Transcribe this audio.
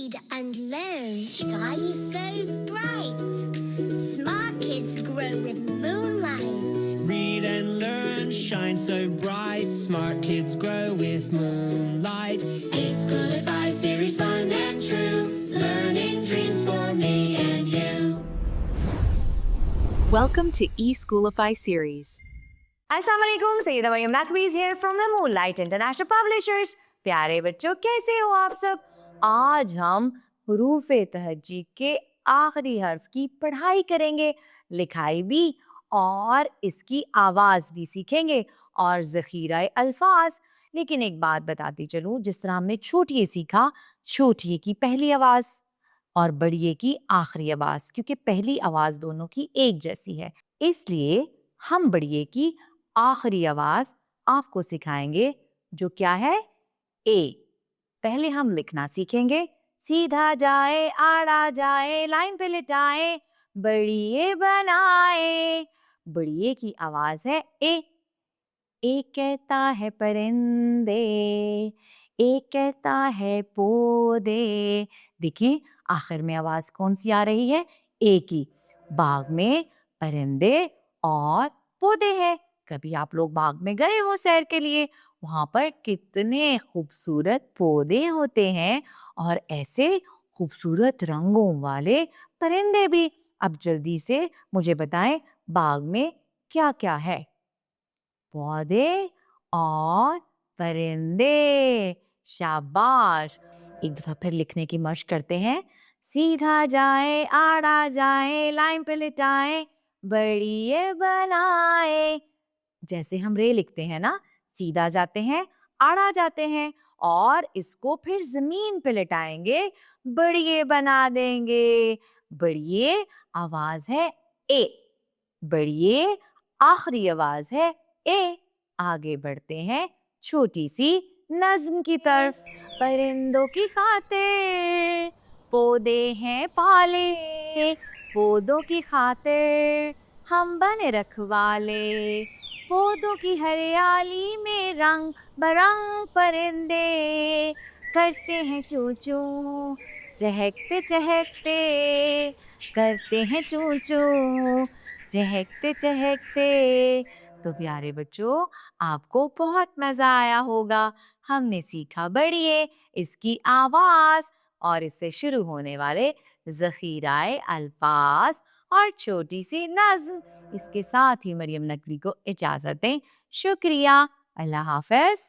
Read and learn, shine so bright. Smart kids grow with moonlight. Read and learn, shine so bright. Smart kids grow with moonlight. E-Schoolify series, fun and true. Learning dreams for me and you. Welcome to E-Schoolify series. अस्सलाम वालेकुम, Syeda Maryam नकवीज़ here from the Moonlight International Publishers। प्यारे बच्चों, कैसे हो आप सब? आज हम हुरूफ़े तहज्जी के आखिरी हर्फ की पढ़ाई करेंगे, लिखाई भी और इसकी आवाज़ भी सीखेंगे और ज़ख़ीरा अल्फाज। लेकिन एक बात बताती चलूँ, जिस तरह हमने छोटिए सीखा, छोटिए की पहली आवाज़ और बड़िए की आखिरी आवाज़, क्योंकि पहली आवाज़ दोनों की एक जैसी है, इसलिए हम बड़िए की आखिरी आवाज आपको सिखाएंगे, जो क्या है? ए। पहले हम लिखना सीखेंगे। सीधा जाए, आड़ा जाए, लाइन पे लिटाए, बड़िए बनाए। बड़िए की आवाज है ए। ए कहता है परिंदे, ए कहता है पौधे। देखिए आखिर में आवाज कौन सी आ रही है? ए की। बाग में परिंदे और पौधे हैं। कभी आप लोग बाग में गए हो सैर के लिए? वहां पर कितने खूबसूरत पौधे होते हैं और ऐसे खूबसूरत रंगों वाले परिंदे भी। अब जल्दी से मुझे बताएं, बाग में क्या क्या है? पौधे और परिंदे। शाबाश। एक दफा फिर लिखने की मशक करते हैं। सीधा जाए, आड़ा जाए, लाइन पे लिटाए, बड़िए बनाए। जैसे हम रे लिखते हैं ना, सीधा जाते हैं, आड़ा जाते हैं और इसको फिर जमीन पे लिटाएंगे, बड़िए बना देंगे। बड़िए आवाज है ए। बड़िए आखिरी आवाज है ए। आगे बढ़ते हैं छोटी सी नज्म की तरफ। परिंदों की खातिर पौधे हैं पाले, पौधों की खातिर हम बने रखवाले। पौधों की हरियाली में रंग बरंग परिंदे करते हैं चू चू, चहकते चहकते करते हैं चू चू, चहकते चहकते। तो प्यारे बच्चों, आपको बहुत मजा आया होगा। हमने सीखा बड़िए, इसकी आवाज और इससे शुरू होने वाले ज़ख़ीराए अल्फाज और छोटी सी नज़्म। इसके साथ ही मरियम नकवी को इजाजत दें। शुक्रिया। अल्लाह हाफ़िज़।